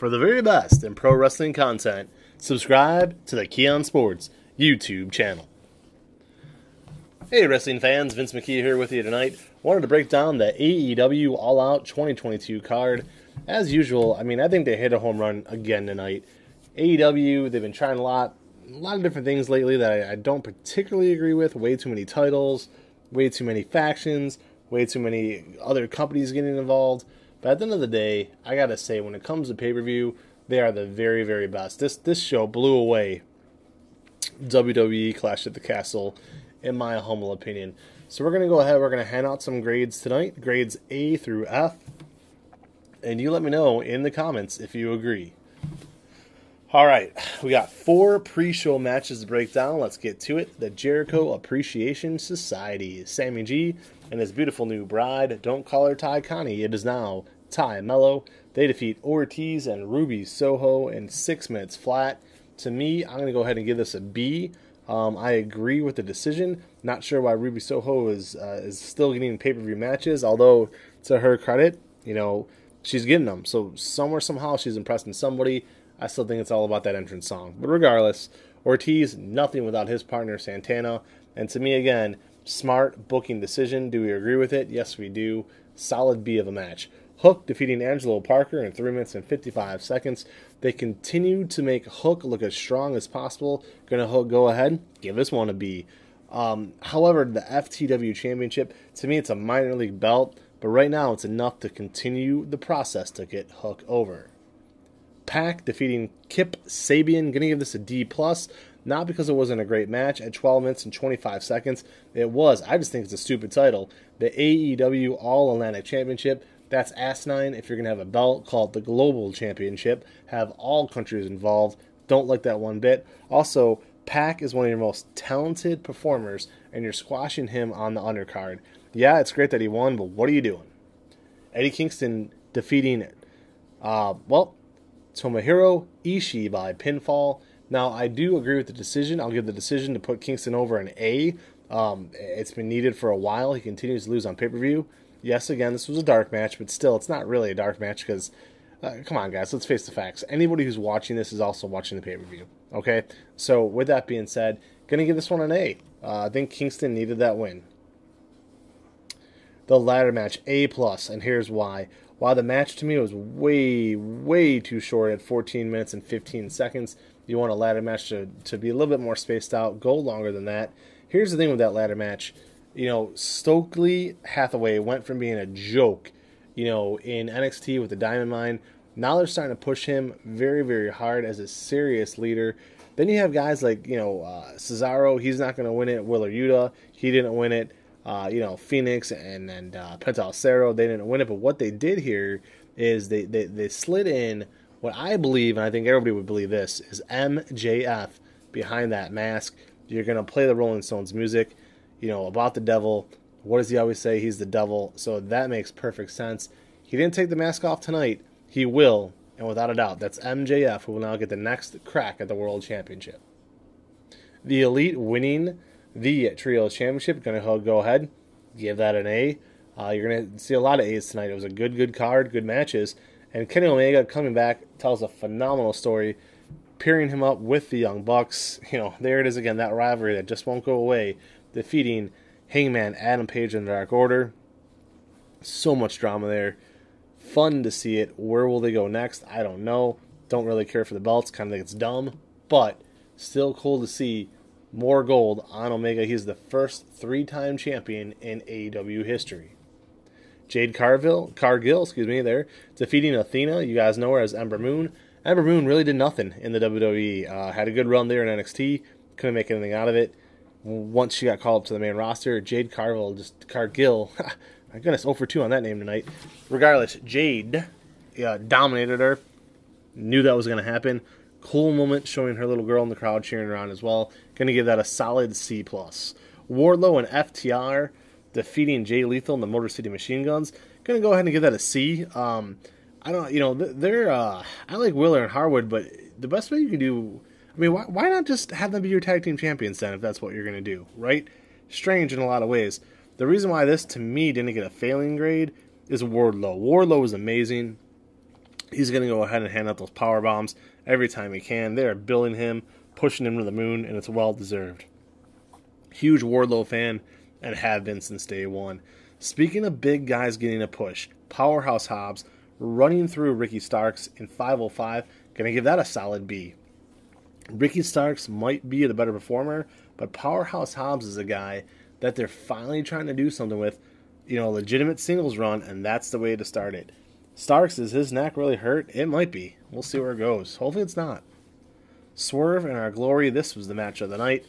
For the very best in pro wrestling content, subscribe to the Keon Sports YouTube channel. Hey wrestling fans, Vince McKee here with you tonight. Wanted to break down the AEW All Out 2022 card. As usual, I think they hit a home run again tonight. AEW, they've been trying a lot of different things lately that I don't particularly agree with. Way too many titles, way too many factions, way too many other companies getting involved. But at the end of the day, I gotta say, when it comes to pay-per-view, they are the very, very best. This show blew away WWE Clash at the Castle, in my humble opinion. So we're gonna go ahead. We're gonna hand out some grades tonight, grades A through F, and you let me know in the comments if you agree. All right, we got 4 pre-show matches to break down. Let's get to it. The Jericho Appreciation Society. Sammy G and his beautiful new bride. Don't call her Ty Connie. It is now Ty Mello. They defeat Ortiz and Ruby Soho in 6 minutes flat. To me, I'm going to go ahead and give this a B. I agree with the decision. Not sure why Ruby Soho is still getting pay-per-view matches, although to her credit, she's getting them. So somewhere, somehow, she's impressing somebody. I still think it's all about that entrance song. But regardless, Ortiz, nothing without his partner, Santana. And to me, again, smart booking decision. Do we agree with it? Yes, we do. Solid B of a match. Hook defeating Angelo Parker in 3 minutes and 55 seconds. They continue to make Hook look as strong as possible. Gonna go ahead, give this one a B. However, the FTW Championship, to me, it's a minor league belt. But right now, it's enough to continue the process to get Hook over. Pac defeating Kip Sabian. Going to give this a D+. Not because it wasn't a great match. At 12 minutes and 25 seconds, it was. I just think it's a stupid title. The AEW All Atlantic Championship. That's asinine. If you're going to have a belt, call it the Global Championship. Have all countries involved. Don't like that one bit. Also, Pac is one of your most talented performers, and you're squashing him on the undercard. Yeah, it's great that he won, but what are you doing? Eddie Kingston defeating Tomohiro Ishii by pinfall. Now, I do agree with the decision. I'll give the decision to put Kingston over an A. It's been needed for a while. He continues to lose on pay-per-view. Yes, again, this was a dark match, but still, it's not really a dark match because, come on, guys, let's face the facts. Anybody who's watching this is also watching the pay-per-view, okay? So, with that being said, going to give this one an A. I think Kingston needed that win. The ladder match, A+, and here's why. While the match to me was way, way too short at 14 minutes and 15 seconds, you want a ladder match to be a little bit more spaced out, go longer than that. Here's the thing with that ladder match. Stokely Hathaway went from being a joke, in NXT with the Diamond Mine. Now they're starting to push him very, very hard as a serious leader. Then you have guys like, Cesaro. He's not going to win it. Wheeler Yuta, he didn't win it. Phoenix and Penta El Zero, they didn't win it, but what they did here is they slid in what I believe, and I think everybody would believe this, is MJF behind that mask. You're going to play the Rolling Stones music, about the devil. What does he always say? He's the devil. So that makes perfect sense. He didn't take the mask off tonight. He will, and without a doubt, that's MJF who will now get the next crack at the World Championship. The Elite winning the Trios Championship. Going to go ahead, give that an A. You're going to see a lot of A's tonight. It was a good card, good matches. And Kenny Omega coming back tells a phenomenal story, pairing him up with the Young Bucks. There it is again, that rivalry that just won't go away. Defeating Hangman Adam Page in the Dark Order. So much drama there. Fun to see it. Where will they go next? I don't know. Don't really care for the belts. Kind of think it's dumb. But still cool to see more gold on Omega. He's the first 3-time champion in AEW history. Jade Cargill, there, defeating Athena. You guys know her as Ember Moon. Ember Moon really did nothing in the WWE. Had a good run there in NXT. Couldn't make anything out of it. Once she got called up to the main roster, Jade Cargill, my goodness, 0 for 2 on that name tonight. Regardless, Jade dominated her. Knew that was going to happen. Cool moment showing her little girl in the crowd cheering her on as well. Going to give that a solid C+. Wardlow and FTR defeating Jay Lethal and the Motor City Machine Guns. Going to go ahead and give that a C. I like Wheeler and Harwood, but the best way you can do, why not just have them be your tag team champions then, if that's what you're going to do, right? Strange in a lot of ways. The reason why this, to me, didn't get a failing grade is Wardlow. Wardlow was amazing. He's going to go ahead and hand out those power bombs every time he can. They are billing him, pushing him to the moon, and it's well-deserved. Huge Wardlow fan, and have been since day one. Speaking of big guys getting a push, Powerhouse Hobbs running through Ricky Starks in 505, going to give that a solid B. Ricky Starks might be the better performer, but Powerhouse Hobbs is a guy that they're finally trying to do something with, a legitimate singles run, and that's the way to start it. Starks, is his neck really hurt? It might be. We'll see where it goes. Hopefully it's not. Swerve and Our Glory, this was the match of the night.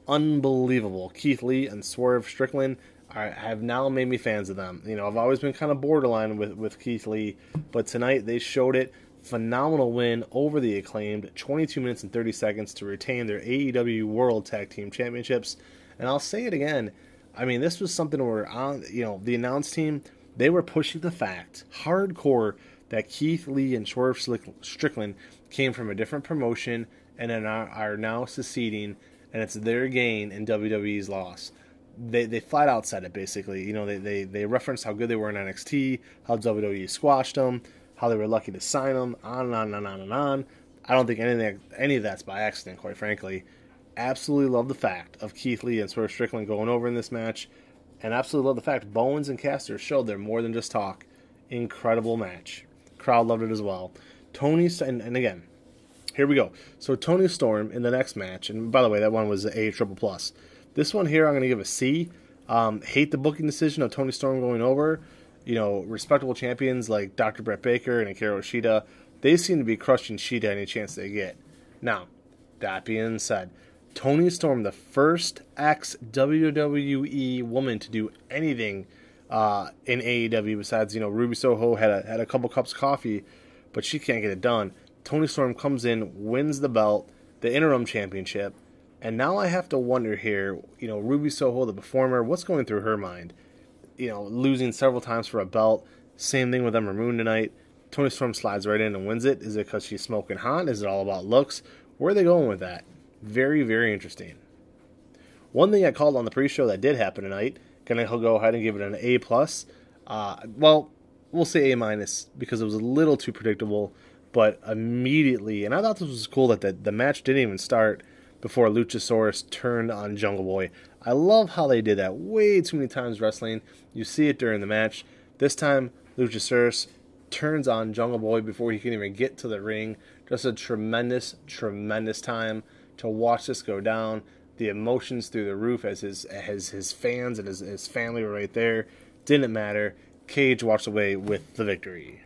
Unbelievable. Keith Lee and Swerve Strickland have now made me fans of them. I've always been kind of borderline with Keith Lee, but tonight they showed it. Phenomenal win over the Acclaimed, 22 minutes and 30 seconds to retain their AEW World Tag Team Championships. And I'll say it again, this was something where, the announce team, they were pushing the fact, hardcore, that Keith Lee and Swerve Strickland came from a different promotion and are now seceding, and it's their gain and WWE's loss. They flat out said it, basically. They referenced how good they were in NXT, how WWE squashed them, how they were lucky to sign them, on and on and on and on. I don't think any of that's by accident, quite frankly. Absolutely love the fact of Keith Lee and Swerve Strickland going over in this match. And absolutely love the fact Bowens and Caster showed they're more than just talk. Incredible match. Crowd loved it as well. And again, here we go. So Tony Storm in the next match, and by the way, that one was A triple plus. This one here I'm going to give a C. Hate the booking decision of Tony Storm going over. Respectable champions like Dr. Brett Baker and Hikaru Shida, they seem to be crushing Shida any chance they get. Now, that being said, Tony Storm, the first ex-WWE woman to do anything in AEW besides, Ruby Soho had a couple cups of coffee, but she can't get it done. Tony Storm comes in, wins the belt, the interim championship, and now I have to wonder here, Ruby Soho, the performer, what's going through her mind? Losing several times for a belt, same thing with Ember Moon tonight. Tony Storm slides right in and wins it. Is it because she's smoking hot? Is it all about looks? Where are they going with that? Very, very interesting. One thing I called on the pre-show that did happen tonight, gonna go ahead and give it an A+. We'll say A- because it was a little too predictable, but immediately, and I thought this was cool that the match didn't even start before Luchasaurus turned on Jungle Boy. I love how they did that way too many times wrestling. You see it during the match. This time, Luchasaurus turns on Jungle Boy before he can even get to the ring. Just a tremendous, tremendous time to watch this go down. The emotions through the roof as his fans and his family were right there. Didn't matter. Cage walks away with the victory.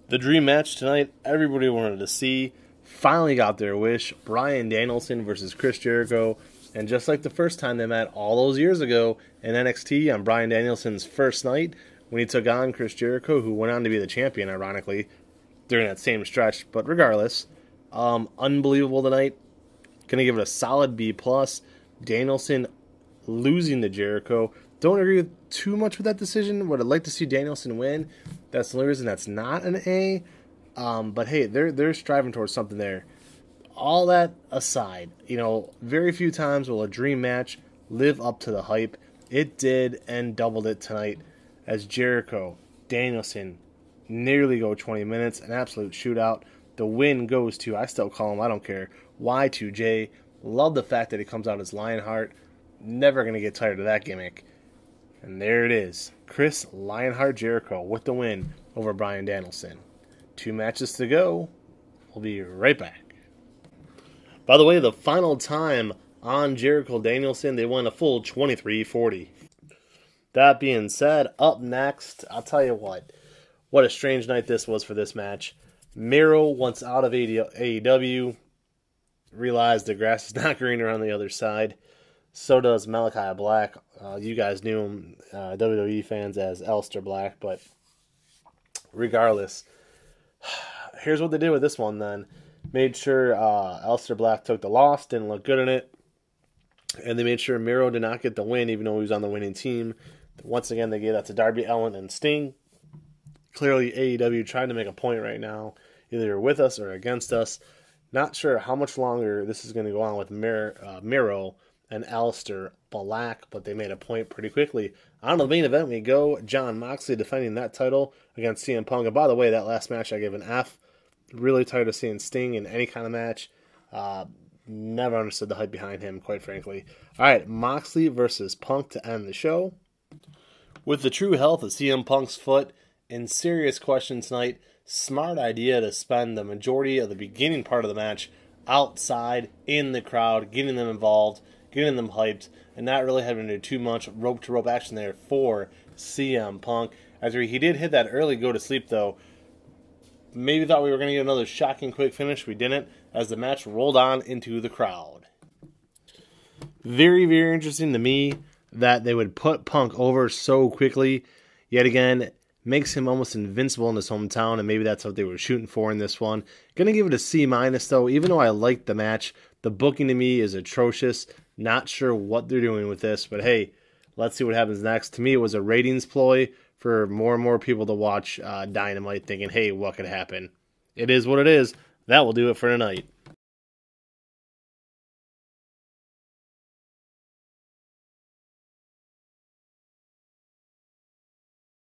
The dream match tonight, everybody wanted to see. Finally got their wish. Bryan Danielson versus Chris Jericho. And just like the first time they met all those years ago in NXT on Bryan Danielson's first night, when he took on Chris Jericho, who went on to be the champion, ironically, during that same stretch. But regardless, unbelievable tonight. Going to give it a solid B+. Danielson losing to Jericho. Don't agree with too much with that decision. Would have liked to see Danielson win. That's the only reason that's not an A. But hey, they're striving towards something there. All that aside, very few times will a dream match live up to the hype. It did and doubled it tonight as Jericho, Danielson nearly go 20 minutes, an absolute shootout. The win goes to, I still call him, I don't care, Y2J. Love the fact that he comes out as Lionheart. Never going to get tired of that gimmick. And there it is. Chris Lionheart Jericho with the win over Bryan Danielson. 2 matches to go. We'll be right back. By the way, the final time on Jericho Danielson, they won a full 23-40. That being said, up next, I'll tell you what a strange night this was for this match. Miro, once out of AEW, realized the grass is not greener on the other side. So does Malachi Black. You guys knew him, WWE fans, as Aleister Black, but regardless, here's what they did with this one then. Made sure Aleister Black took the loss, didn't look good in it, and they made sure Miro did not get the win, even though he was on the winning team. Once again, they gave that to Darby Allin and Sting. Clearly, AEW trying to make a point right now, either you're with us or against us. Not sure how much longer this is going to go on with Miro and Aleister Black, but they made a point pretty quickly. On to the main event we go. Jon Moxley defending that title against CM Punk. And by the way, that last match I gave an F. Really tired of seeing Sting in any kind of match. Never understood the hype behind him, quite frankly. All right, Moxley versus Punk to end the show. With the true health of CM Punk's foot in serious question tonight, smart idea to spend the majority of the beginning part of the match outside in the crowd, getting them involved, getting them hyped, and not really having to do too much rope-to-rope action there for CM Punk. After he did hit that early go-to-sleep, though, maybe thought we were going to get another shocking quick finish. We didn't, as the match rolled on into the crowd. Very, very interesting to me that they would put Punk over so quickly. Yet again, makes him almost invincible in his hometown, and maybe that's what they were shooting for in this one. Gonna give it a C- though, even though I liked the match. The booking to me is atrocious. Not sure what they're doing with this, but hey, let's see what happens next. To me, it was a ratings ploy for more and more people to watch Dynamite, thinking, hey, what could happen? It is what it is. That will do it for tonight.